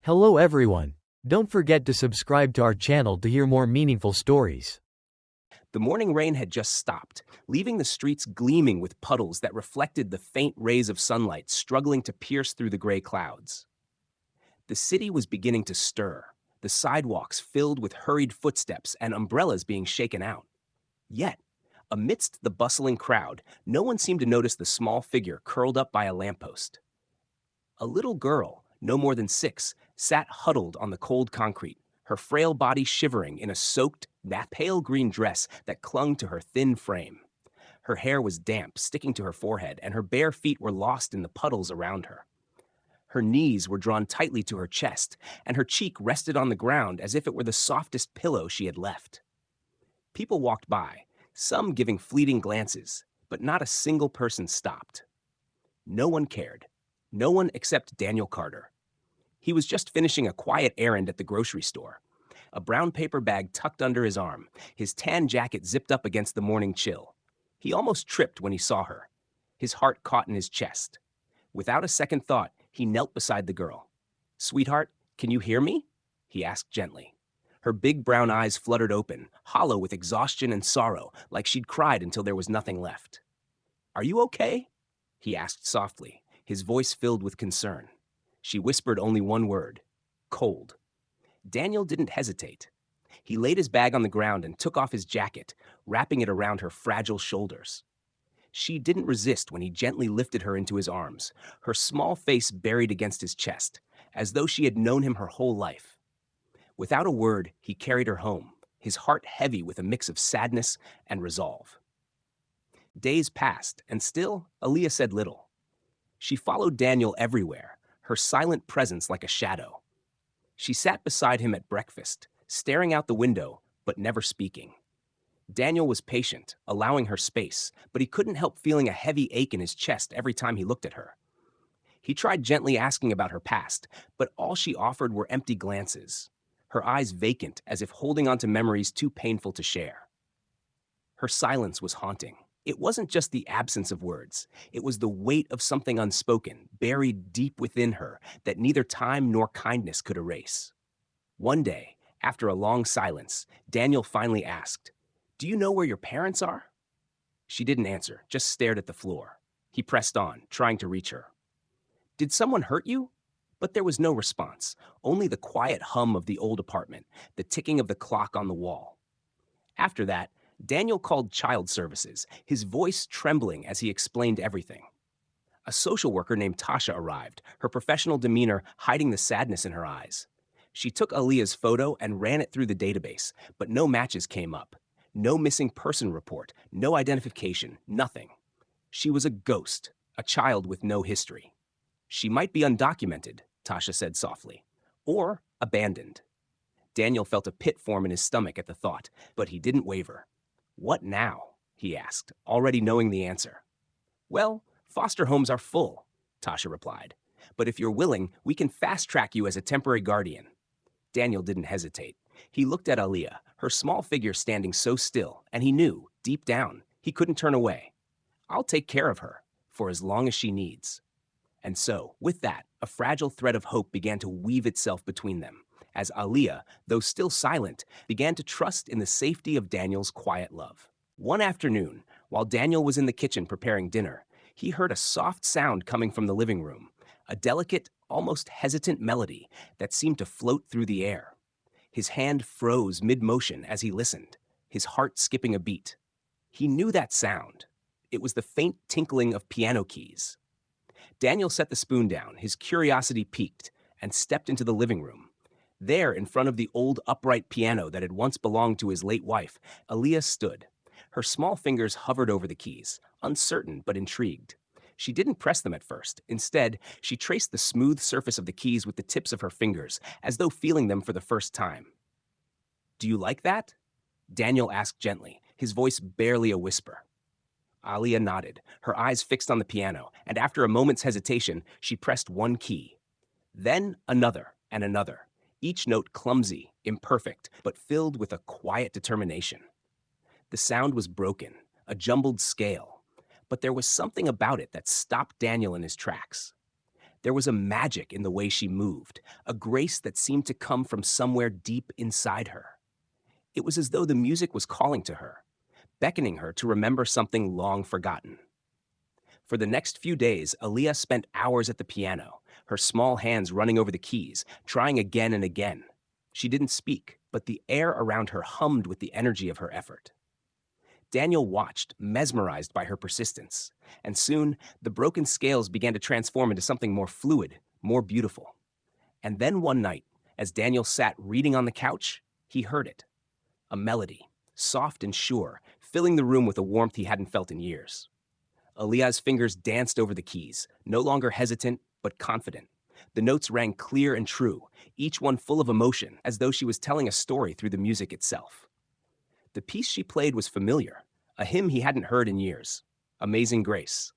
Hello everyone. Don't forget to subscribe to our channel to hear more meaningful stories. The morning rain had just stopped, leaving the streets gleaming with puddles that reflected the faint rays of sunlight struggling to pierce through the gray clouds. The city was beginning to stir, the sidewalks filled with hurried footsteps and umbrellas being shaken out. Yet, amidst the bustling crowd, no one seemed to notice the small figure curled up by a lamppost. A little girl, no more than 6, sat huddled on the cold concrete, her frail body shivering in a soaked, pale green dress that clung to her thin frame. Her hair was damp, sticking to her forehead, and her bare feet were lost in the puddles around her. Her knees were drawn tightly to her chest, and her cheek rested on the ground as if it were the softest pillow she had left. People walked by, some giving fleeting glances, but not a single person stopped. No one cared. No one except Daniel Carter. He was just finishing a quiet errand at the grocery store. A brown paper bag tucked under his arm, his tan jacket zipped up against the morning chill. He almost tripped when he saw her. His heart caught in his chest. Without a second thought, he knelt beside the girl. "Sweetheart, can you hear me?" he asked gently. Her big brown eyes fluttered open, hollow with exhaustion and sorrow, like she'd cried until there was nothing left. "Are you okay?" he asked softly, his voice filled with concern. She whispered only one word: cold. Daniel didn't hesitate. He laid his bag on the ground and took off his jacket, wrapping it around her fragile shoulders. She didn't resist when he gently lifted her into his arms, her small face buried against his chest, as though she had known him her whole life. Without a word, he carried her home, his heart heavy with a mix of sadness and resolve. Days passed, and still, Aaliyah said little. She followed Daniel everywhere, her silent presence like a shadow. She sat beside him at breakfast, staring out the window, but never speaking. Daniel was patient, allowing her space, but he couldn't help feeling a heavy ache in his chest every time he looked at her. He tried gently asking about her past, but all she offered were empty glances, her eyes vacant as if holding on to memories too painful to share. Her silence was haunting. It wasn't just the absence of words. It was the weight of something unspoken, buried deep within her, that neither time nor kindness could erase. One day, after a long silence, Daniel finally asked, "Do you know where your parents are?" She didn't answer, just stared at the floor. He pressed on, trying to reach her. "Did someone hurt you?" But there was no response, only the quiet hum of the old apartment, the ticking of the clock on the wall. After that, Daniel called child services, his voice trembling as he explained everything. A social worker named Tasha arrived, her professional demeanor hiding the sadness in her eyes. She took Aaliyah's photo and ran it through the database, but no matches came up. No missing person report, no identification, nothing. She was a ghost, a child with no history. She might be undocumented, Tasha said softly, or abandoned. Daniel felt a pit form in his stomach at the thought, but he didn't waver. "What now?" he asked, already knowing the answer. "Well, foster homes are full," Tasha replied. "But if you're willing, we can fast-track you as a temporary guardian." Daniel didn't hesitate. He looked at Aaliyah, her small figure standing so still, and he knew, deep down, he couldn't turn away. "I'll take care of her, for as long as she needs." And so, with that, a fragile thread of hope began to weave itself between them, as Aaliyah, though still silent, began to trust in the safety of Daniel's quiet love. One afternoon, while Daniel was in the kitchen preparing dinner, he heard a soft sound coming from the living room, a delicate, almost hesitant melody that seemed to float through the air. His hand froze mid-motion as he listened, his heart skipping a beat. He knew that sound. It was the faint tinkling of piano keys. Daniel set the spoon down, his curiosity piqued, and stepped into the living room. There, in front of the old upright piano that had once belonged to his late wife, Aaliyah stood. Her small fingers hovered over the keys, uncertain but intrigued. She didn't press them at first. Instead, she traced the smooth surface of the keys with the tips of her fingers, as though feeling them for the first time. "Do you like that?" Daniel asked gently, his voice barely a whisper. Aaliyah nodded, her eyes fixed on the piano, and after a moment's hesitation, she pressed one key. Then another and another, each note clumsy, imperfect, but filled with a quiet determination. The sound was broken, a jumbled scale, but there was something about it that stopped Daniel in his tracks. There was a magic in the way she moved, a grace that seemed to come from somewhere deep inside her. It was as though the music was calling to her, beckoning her to remember something long forgotten. For the next few days, Aaliyah spent hours at the piano, her small hands running over the keys, trying again and again. She didn't speak, but the air around her hummed with the energy of her effort. Daniel watched, mesmerized by her persistence, and soon the broken scales began to transform into something more fluid, more beautiful. And then one night, as Daniel sat reading on the couch, he heard it. A melody, soft and sure, filling the room with a warmth he hadn't felt in years. Aaliyah's fingers danced over the keys, no longer hesitant, but confident. The notes rang clear and true, each one full of emotion, as though she was telling a story through the music itself. The piece she played was familiar, a hymn he hadn't heard in years, Amazing Grace.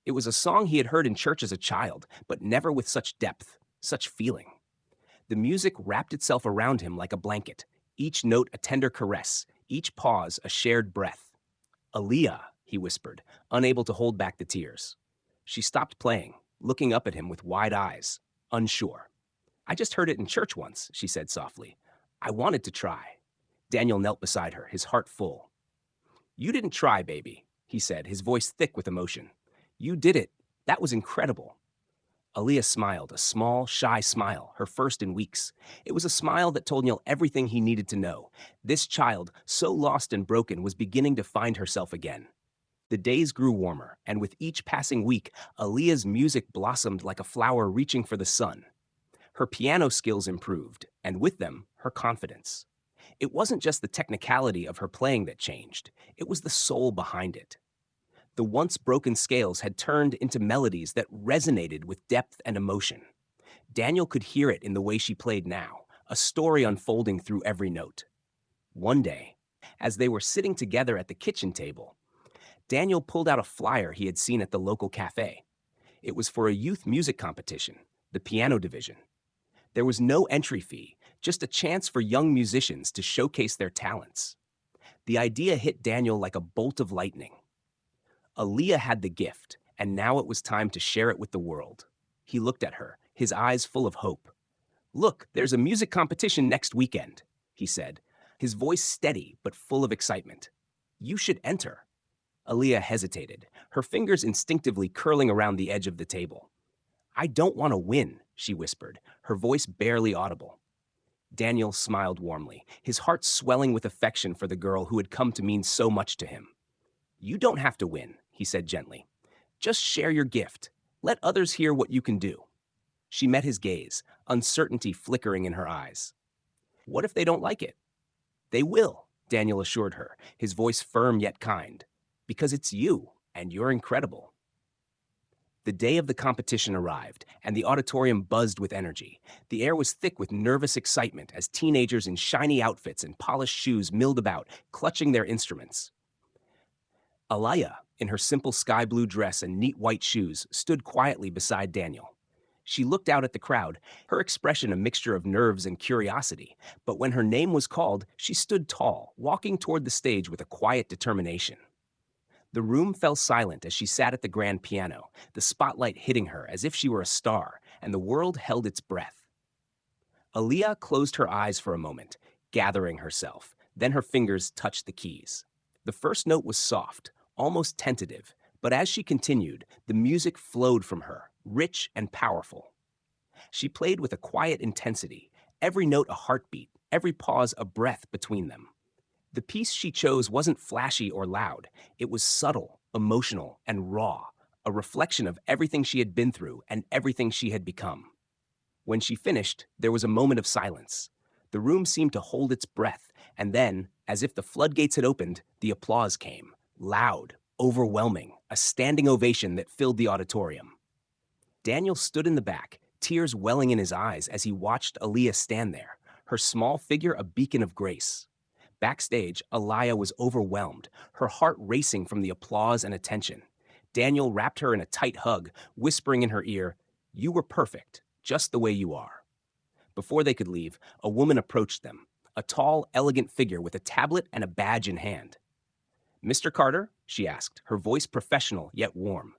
It was a song he had heard in church as a child, but never with such depth, such feeling. The music wrapped itself around him like a blanket, each note a tender caress, each pause a shared breath. Aaliyah, he whispered, unable to hold back the tears. She stopped playing, looking up at him with wide eyes, unsure. I just heard it in church once, she said softly. I wanted to try. Daniel knelt beside her, his heart full. You didn't try, baby, he said, his voice thick with emotion. You did it. That was incredible. Aaliyah smiled, a small, shy smile, her first in weeks. It was a smile that told Neil everything he needed to know. This child, so lost and broken, was beginning to find herself again. The days grew warmer, and with each passing week, Aaliyah's music blossomed like a flower reaching for the sun. Her piano skills improved, and with them, her confidence. It wasn't just the technicality of her playing that changed, it was the soul behind it. The once broken scales had turned into melodies that resonated with depth and emotion. Daniel could hear it in the way she played now, a story unfolding through every note. One day, as they were sitting together at the kitchen table, Daniel pulled out a flyer he had seen at the local cafe. It was for a youth music competition, the piano division. There was no entry fee, just a chance for young musicians to showcase their talents. The idea hit Daniel like a bolt of lightning. Aaliyah had the gift, and now it was time to share it with the world. He looked at her, his eyes full of hope. Look, there's a music competition next weekend, he said, his voice steady but full of excitement. You should enter. Aaliyah hesitated, her fingers instinctively curling around the edge of the table. I don't want to win, she whispered, her voice barely audible. Daniel smiled warmly, his heart swelling with affection for the girl who had come to mean so much to him. You don't have to win, he said gently. Just share your gift. Let others hear what you can do. She met his gaze, uncertainty flickering in her eyes. What if they don't like it? They will, Daniel assured her, his voice firm yet kind. Because it's you, and you're incredible. The day of the competition arrived, and the auditorium buzzed with energy. The air was thick with nervous excitement as teenagers in shiny outfits and polished shoes milled about, clutching their instruments. Aaliyah, in her simple sky blue dress and neat white shoes, stood quietly beside Daniel. She looked out at the crowd, her expression a mixture of nerves and curiosity, but when her name was called, she stood tall, walking toward the stage with a quiet determination. The room fell silent as she sat at the grand piano, the spotlight hitting her as if she were a star, and the world held its breath. Aaliyah closed her eyes for a moment, gathering herself, then her fingers touched the keys. The first note was soft, almost tentative, but as she continued, the music flowed from her, rich and powerful. She played with a quiet intensity, every note a heartbeat, every pause a breath between them. The piece she chose wasn't flashy or loud. It was subtle, emotional, and raw, a reflection of everything she had been through and everything she had become. When she finished, there was a moment of silence. The room seemed to hold its breath, and then, as if the floodgates had opened, the applause came, loud, overwhelming, a standing ovation that filled the auditorium. Daniel stood in the back, tears welling in his eyes as he watched Aaliyah stand there, her small figure a beacon of grace. Backstage, Aaliyah was overwhelmed, her heart racing from the applause and attention. Daniel wrapped her in a tight hug, whispering in her ear, "You were perfect, just the way you are." Before they could leave, a woman approached them, a tall, elegant figure with a tablet and a badge in hand. "Mr. Carter?" she asked, her voice professional yet warm.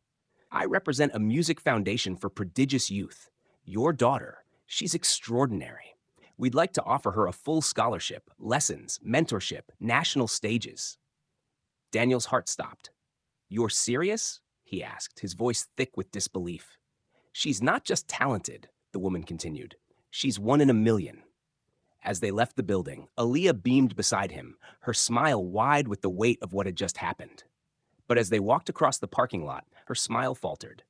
I represent a music foundation for prodigious youth. Your daughter, she's extraordinary. We'd like to offer her a full scholarship, lessons, mentorship, national stages. Daniel's heart stopped. You're serious? He asked, his voice thick with disbelief. She's not just talented, the woman continued. She's one in a million. As they left the building, Aaliyah beamed beside him, her smile wide with the weight of what had just happened. But as they walked across the parking lot, her smile faltered.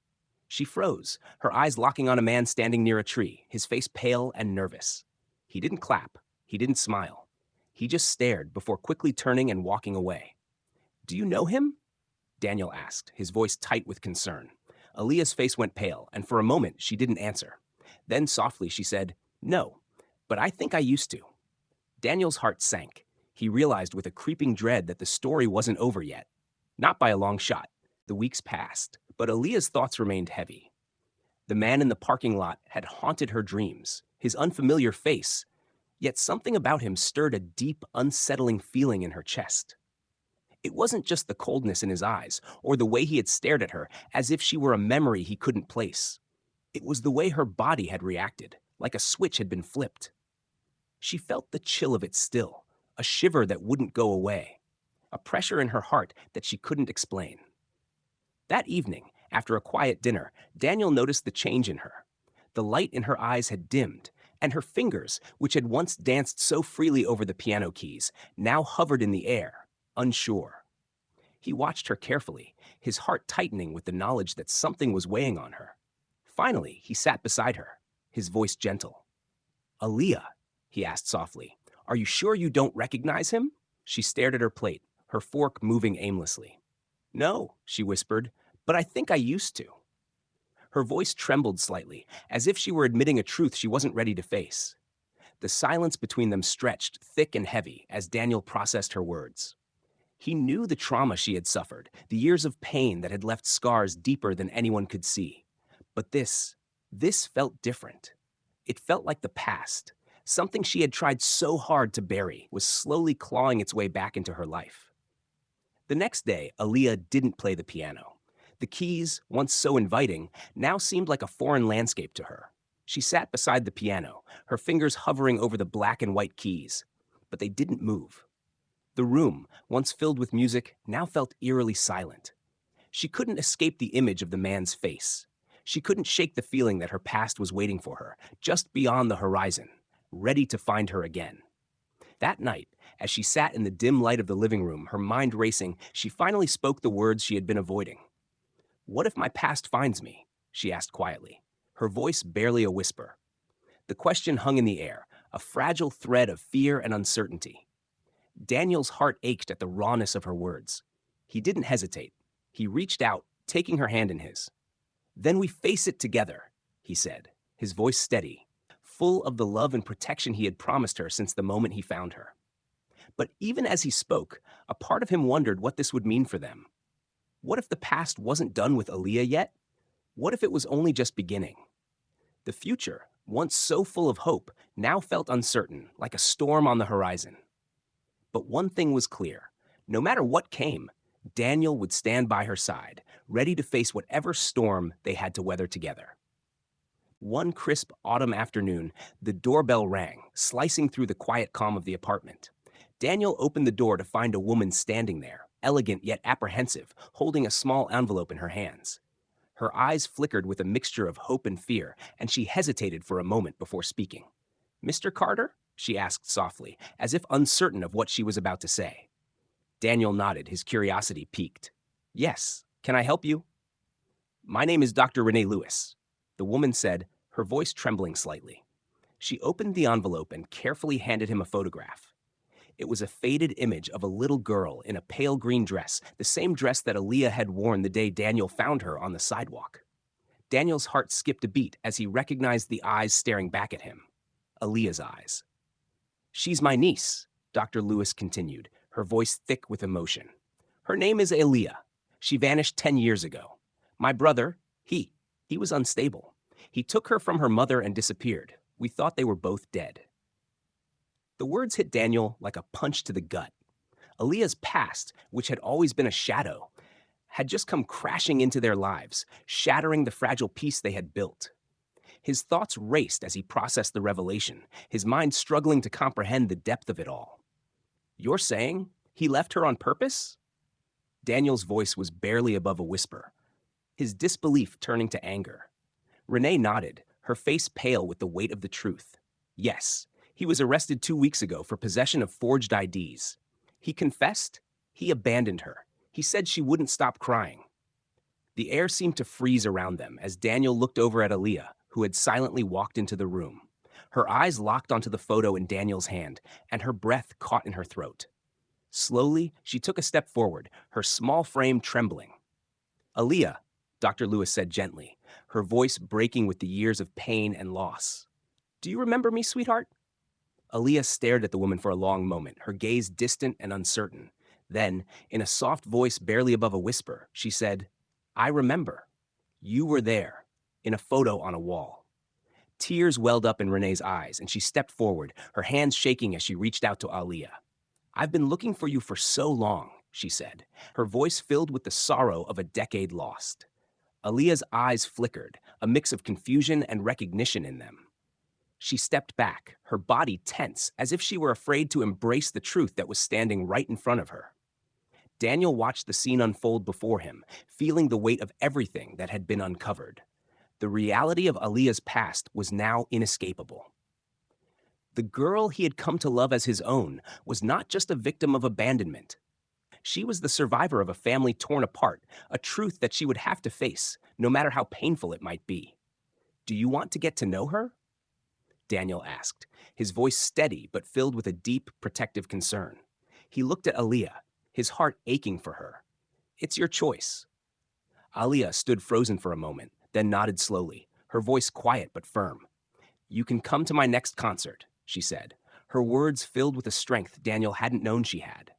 She froze, her eyes locking on a man standing near a tree, his face pale and nervous. He didn't clap. He didn't smile. He just stared before quickly turning and walking away. Do you know him? Daniel asked, his voice tight with concern. Aaliyah's face went pale, and for a moment she didn't answer. Then softly she said, No, but I think I used to. Daniel's heart sank. He realized with a creeping dread that the story wasn't over yet. Not by a long shot. The weeks passed, but Aaliyah's thoughts remained heavy. The man in the parking lot had haunted her dreams, his unfamiliar face, yet something about him stirred a deep, unsettling feeling in her chest. It wasn't just the coldness in his eyes, or the way he had stared at her, as if she were a memory he couldn't place. It was the way her body had reacted, like a switch had been flipped. She felt the chill of it still, a shiver that wouldn't go away, a pressure in her heart that she couldn't explain. That evening, after a quiet dinner, Daniel noticed the change in her. The light in her eyes had dimmed, and her fingers, which had once danced so freely over the piano keys, now hovered in the air, unsure. He watched her carefully, his heart tightening with the knowledge that something was weighing on her. Finally, he sat beside her, his voice gentle. Aaliyah, he asked softly, are you sure you don't recognize him? She stared at her plate, her fork moving aimlessly. No, she whispered, but I think I used to. Her voice trembled slightly, as if she were admitting a truth she wasn't ready to face. The silence between them stretched thick and heavy as Daniel processed her words. He knew the trauma she had suffered, the years of pain that had left scars deeper than anyone could see. But this felt different. It felt like the past. Something she had tried so hard to bury was slowly clawing its way back into her life. The next day, Aaliyah didn't play the piano. The keys, once so inviting, now seemed like a foreign landscape to her. She sat beside the piano, her fingers hovering over the black and white keys, but they didn't move. The room, once filled with music, now felt eerily silent. She couldn't escape the image of the man's face. She couldn't shake the feeling that her past was waiting for her, just beyond the horizon, ready to find her again. That night, as she sat in the dim light of the living room, her mind racing, she finally spoke the words she had been avoiding. What if my past finds me? She asked quietly, her voice barely a whisper. The question hung in the air, a fragile thread of fear and uncertainty. Daniel's heart ached at the rawness of her words. He didn't hesitate. He reached out, taking her hand in his. Then we face it together, he said, his voice steady, full of the love and protection he had promised her since the moment he found her. But even as he spoke, a part of him wondered what this would mean for them. What if the past wasn't done with Aaliyah yet? What if it was only just beginning? The future, once so full of hope, now felt uncertain, like a storm on the horizon. But one thing was clear. No matter what came, Daniel would stand by her side, ready to face whatever storm they had to weather together. One crisp autumn afternoon, the doorbell rang, slicing through the quiet calm of the apartment. Daniel opened the door to find a woman standing there, elegant yet apprehensive, holding a small envelope in her hands. Her eyes flickered with a mixture of hope and fear, and she hesitated for a moment before speaking. Mr. Carter? She asked softly, as if uncertain of what she was about to say. Daniel nodded, his curiosity piqued. Yes, can I help you? My name is Dr. Renee Lewis, the woman said, her voice trembling slightly. She opened the envelope and carefully handed him a photograph. It was a faded image of a little girl in a pale green dress, the same dress that Aaliyah had worn the day Daniel found her on the sidewalk. Daniel's heart skipped a beat as he recognized the eyes staring back at him. Aaliyah's eyes. She's my niece, Dr. Lewis continued, her voice thick with emotion. Her name is Aaliyah. She vanished 10 years ago. My brother, he was unstable. He took her from her mother and disappeared. We thought they were both dead. The words hit Daniel like a punch to the gut. Aaliyah's past, which had always been a shadow, had just come crashing into their lives, shattering the fragile peace they had built. His thoughts raced as he processed the revelation, his mind struggling to comprehend the depth of it all. "You're saying he left her on purpose?" Daniel's voice was barely above a whisper, his disbelief turning to anger. Renee nodded, her face pale with the weight of the truth. Yes, he was arrested 2 weeks ago for possession of forged IDs. He confessed. He abandoned her. He said she wouldn't stop crying. The air seemed to freeze around them as Daniel looked over at Aaliyah, who had silently walked into the room. Her eyes locked onto the photo in Daniel's hand, and her breath caught in her throat. Slowly, she took a step forward, her small frame trembling. "Aaliyah," Dr. Lewis said gently, her voice breaking with the years of pain and loss. "Do you remember me, sweetheart?" Aaliyah stared at the woman for a long moment, her gaze distant and uncertain. Then, in a soft voice barely above a whisper, she said, "I remember. You were there, in a photo on a wall." Tears welled up in Renee's eyes, and she stepped forward, her hands shaking as she reached out to Aaliyah. "I've been looking for you for so long," she said, her voice filled with the sorrow of a decade lost. Aaliyah's eyes flickered, a mix of confusion and recognition in them. She stepped back, her body tense, as if she were afraid to embrace the truth that was standing right in front of her. Daniel watched the scene unfold before him, feeling the weight of everything that had been uncovered. The reality of Aaliyah's past was now inescapable. The girl he had come to love as his own was not just a victim of abandonment. She was the survivor of a family torn apart, a truth that she would have to face, no matter how painful it might be. "Do you want to get to know her?" Daniel asked, his voice steady but filled with a deep, protective concern. He looked at Aaliyah, his heart aching for her. "It's your choice." Aaliyah stood frozen for a moment, then nodded slowly, her voice quiet but firm. "You can come to my next concert," she said, her words filled with a strength Daniel hadn't known she had.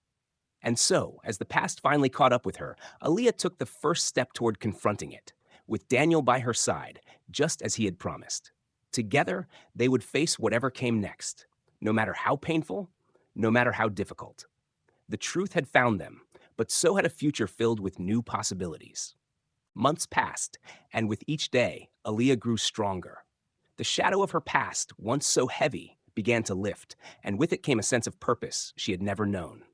And so, as the past finally caught up with her, Aaliyah took the first step toward confronting it, with Daniel by her side, just as he had promised. Together, they would face whatever came next, no matter how painful, no matter how difficult. The truth had found them, but so had a future filled with new possibilities. Months passed, and with each day, Aaliyah grew stronger. The shadow of her past, once so heavy, began to lift, and with it came a sense of purpose she had never known.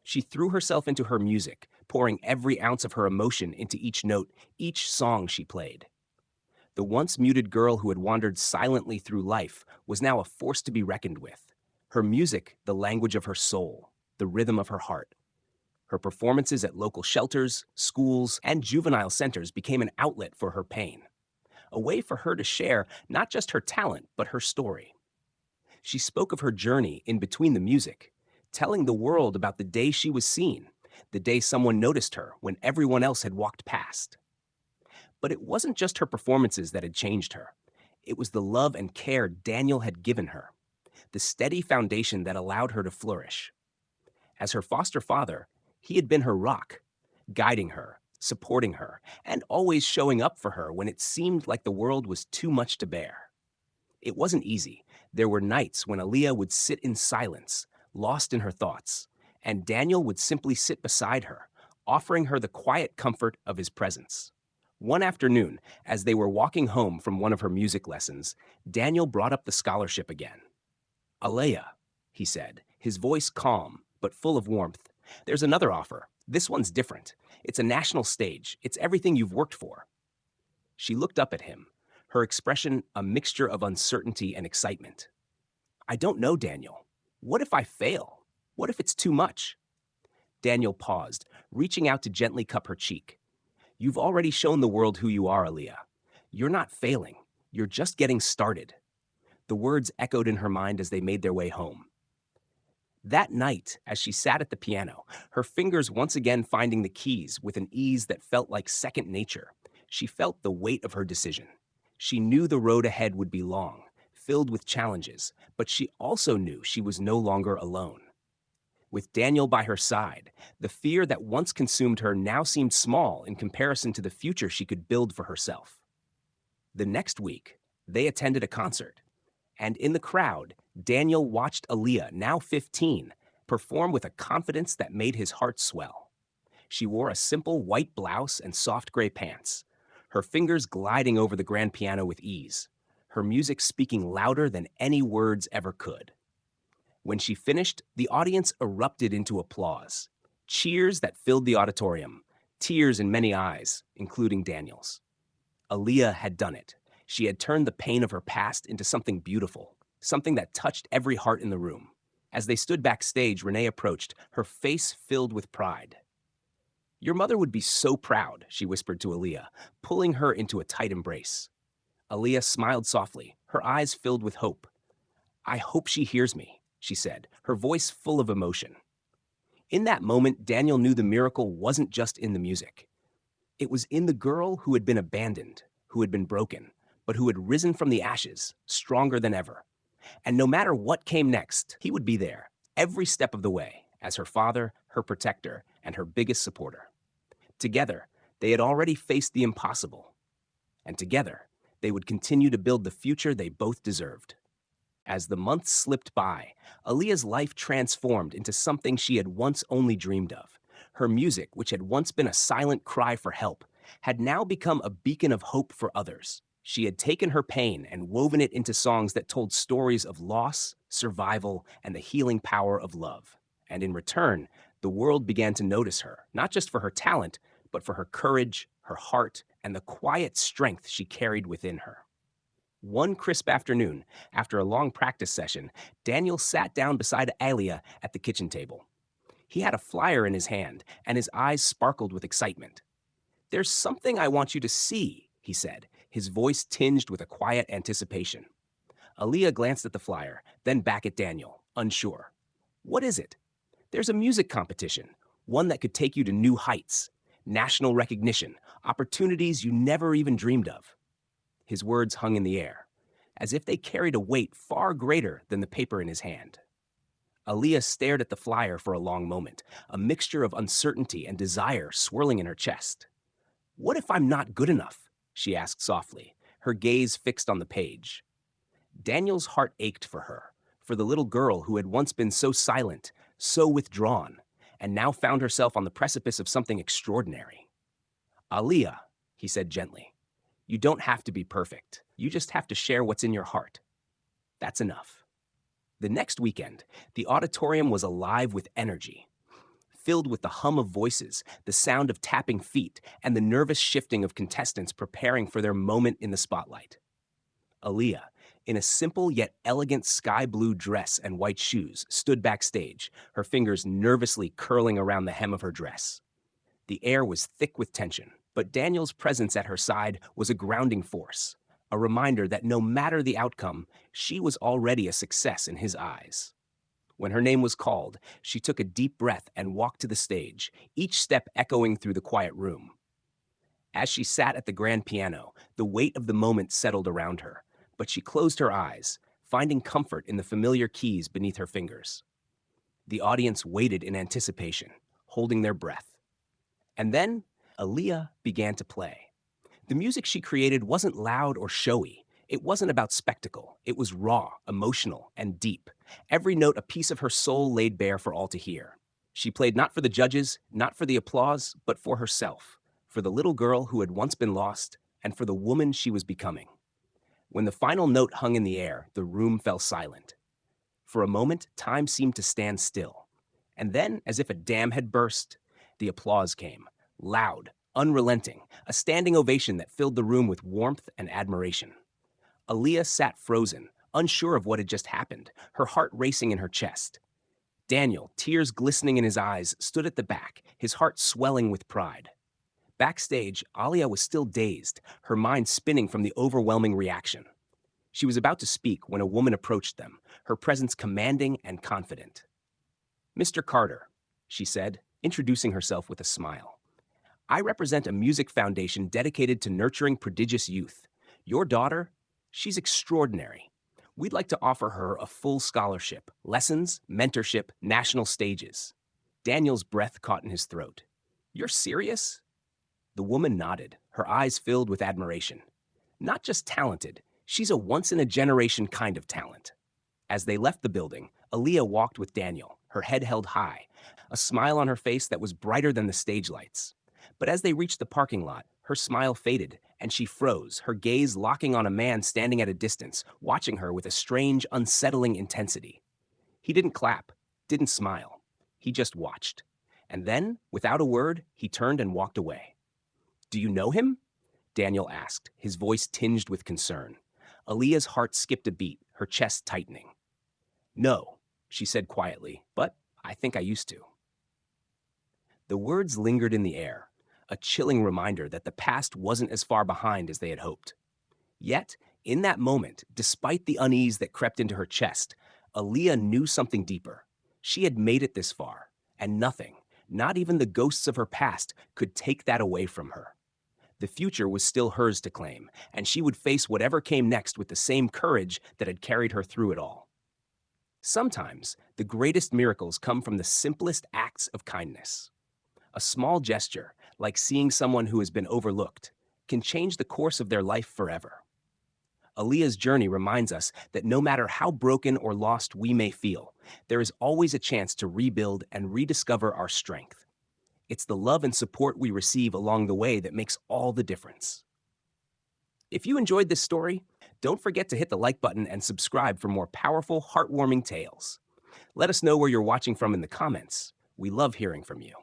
She threw herself into her music, pouring every ounce of her emotion into each note, each song she played. The once muted girl who had wandered silently through life was now a force to be reckoned with. Her music, the language of her soul, the rhythm of her heart. Her performances at local shelters, schools, and juvenile centers became an outlet for her pain. A way for her to share not just her talent, but her story. She spoke of her journey in between the music, telling the world about the day she was seen, the day someone noticed her when everyone else had walked past. But it wasn't just her performances that had changed her. It was the love and care Daniel had given her, the steady foundation that allowed her to flourish. As her foster father, he had been her rock, guiding her, supporting her, and always showing up for her when it seemed like the world was too much to bear. It wasn't easy. There were nights when Aaliyah would sit in silence, lost in her thoughts, and Daniel would simply sit beside her, offering her the quiet comfort of his presence. One afternoon, as they were walking home from one of her music lessons, Daniel brought up the scholarship again. "Aaliyah," he said, his voice calm but full of warmth, "there's another offer. This one's different. It's a national stage. It's everything you've worked for." She looked up at him, her expression a mixture of uncertainty and excitement. "I don't know, Daniel. What if I fail? What if it's too much?" Daniel paused, reaching out to gently cup her cheek. "You've already shown the world who you are, Aaliyah. You're not failing. You're just getting started." The words echoed in her mind as they made their way home. That night, as she sat at the piano, her fingers once again finding the keys with an ease that felt like second nature, she felt the weight of her decision. She knew the road ahead would be long, filled with challenges, but she also knew she was no longer alone. With Daniel by her side, the fear that once consumed her now seemed small in comparison to the future she could build for herself. The next week, they attended a concert, and in the crowd, Daniel watched Aaliyah, now 15, perform with a confidence that made his heart swell. She wore a simple white blouse and soft gray pants, her fingers gliding over the grand piano with ease, her music speaking louder than any words ever could. When she finished, the audience erupted into applause, cheers that filled the auditorium, tears in many eyes, including Daniel's. Aaliyah had done it. She had turned the pain of her past into something beautiful, something that touched every heart in the room. As they stood backstage, Renee approached, her face filled with pride. "Your mother would be so proud," she whispered to Aaliyah, pulling her into a tight embrace. Aaliyah smiled softly, her eyes filled with hope. "I hope she hears me," she said, her voice full of emotion. In that moment, Daniel knew the miracle wasn't just in the music. It was in the girl who had been abandoned, who had been broken, but who had risen from the ashes, stronger than ever. And no matter what came next, he would be there, every step of the way, as her father, her protector, and her biggest supporter. Together, they had already faced the impossible. And together, they would continue to build the future they both deserved. As the months slipped by, Aaliyah's life transformed into something she had once only dreamed of. Her music, which had once been a silent cry for help, had now become a beacon of hope for others. She had taken her pain and woven it into songs that told stories of loss, survival, and the healing power of love. And in return, the world began to notice her, not just for her talent, but for her courage, her heart, and the quiet strength she carried within her. One crisp afternoon, after a long practice session, Daniel sat down beside Aaliyah at the kitchen table. He had a flyer in his hand, and his eyes sparkled with excitement. "There's something I want you to see," he said, his voice tinged with a quiet anticipation. Aaliyah glanced at the flyer, then back at Daniel, unsure. "What is it?" "There's a music competition, one that could take you to new heights, national recognition, opportunities you never even dreamed of." His words hung in the air, as if they carried a weight far greater than the paper in his hand. Aaliyah stared at the flyer for a long moment, a mixture of uncertainty and desire swirling in her chest. "What if I'm not good enough?" she asked softly, her gaze fixed on the page. Daniel's heart ached for the little girl who had once been so silent, so withdrawn, and now found herself on the precipice of something extraordinary. "Aaliyah," he said gently, "you don't have to be perfect. You just have to share what's in your heart. That's enough." The next weekend, the auditorium was alive with energy, filled with the hum of voices, the sound of tapping feet, and the nervous shifting of contestants preparing for their moment in the spotlight. Aaliyah, in a simple yet elegant sky blue dress and white shoes, stood backstage, her fingers nervously curling around the hem of her dress. The air was thick with tension, but Daniel's presence at her side was a grounding force, a reminder that no matter the outcome, she was already a success in his eyes. When her name was called, she took a deep breath and walked to the stage, each step echoing through the quiet room. As she sat at the grand piano, the weight of the moment settled around her, but she closed her eyes, finding comfort in the familiar keys beneath her fingers. The audience waited in anticipation, holding their breath. And then, Aaliyah began to play. The music she created wasn't loud or showy. It wasn't about spectacle. It was raw, emotional, and deep. Every note a piece of her soul laid bare for all to hear. She played not for the judges, not for the applause, but for herself, for the little girl who had once been lost, and for the woman she was becoming. When the final note hung in the air, the room fell silent. For a moment, time seemed to stand still. And then, as if a dam had burst, the applause came, loud, unrelenting, a standing ovation that filled the room with warmth and admiration. Aaliyah sat frozen, unsure of what had just happened, her heart racing in her chest. Daniel, tears glistening in his eyes, stood at the back, his heart swelling with pride. Backstage, Aaliyah was still dazed, her mind spinning from the overwhelming reaction. She was about to speak when a woman approached them, her presence commanding and confident. "Mr. Carter," she said, introducing herself with a smile. "I represent a music foundation dedicated to nurturing prodigious youth. Your daughter, she's extraordinary. We'd like to offer her a full scholarship, lessons, mentorship, national stages." Daniel's breath caught in his throat. "You're serious?" The woman nodded, her eyes filled with admiration. "Not just talented, she's a once-in-a-generation kind of talent." As they left the building, Aaliyah walked with Daniel, her head held high, a smile on her face that was brighter than the stage lights. But as they reached the parking lot, her smile faded, and she froze, her gaze locking on a man standing at a distance, watching her with a strange, unsettling intensity. He didn't clap, didn't smile. He just watched. And then, without a word, he turned and walked away. "Do you know him?" Daniel asked, his voice tinged with concern. Aaliyah's heart skipped a beat, her chest tightening. "No," she said quietly, "but I think I used to." The words lingered in the air, a chilling reminder that the past wasn't as far behind as they had hoped. Yet, in that moment, despite the unease that crept into her chest, Aaliyah knew something deeper. She had made it this far, and nothing, not even the ghosts of her past, could take that away from her. The future was still hers to claim, and she would face whatever came next with the same courage that had carried her through it all. Sometimes, the greatest miracles come from the simplest acts of kindness. A small gesture, like seeing someone who has been overlooked, can change the course of their life forever. Aaliyah's journey reminds us that no matter how broken or lost we may feel, there is always a chance to rebuild and rediscover our strength. It's the love and support we receive along the way that makes all the difference. If you enjoyed this story, don't forget to hit the like button and subscribe for more powerful, heartwarming tales. Let us know where you're watching from in the comments. We love hearing from you.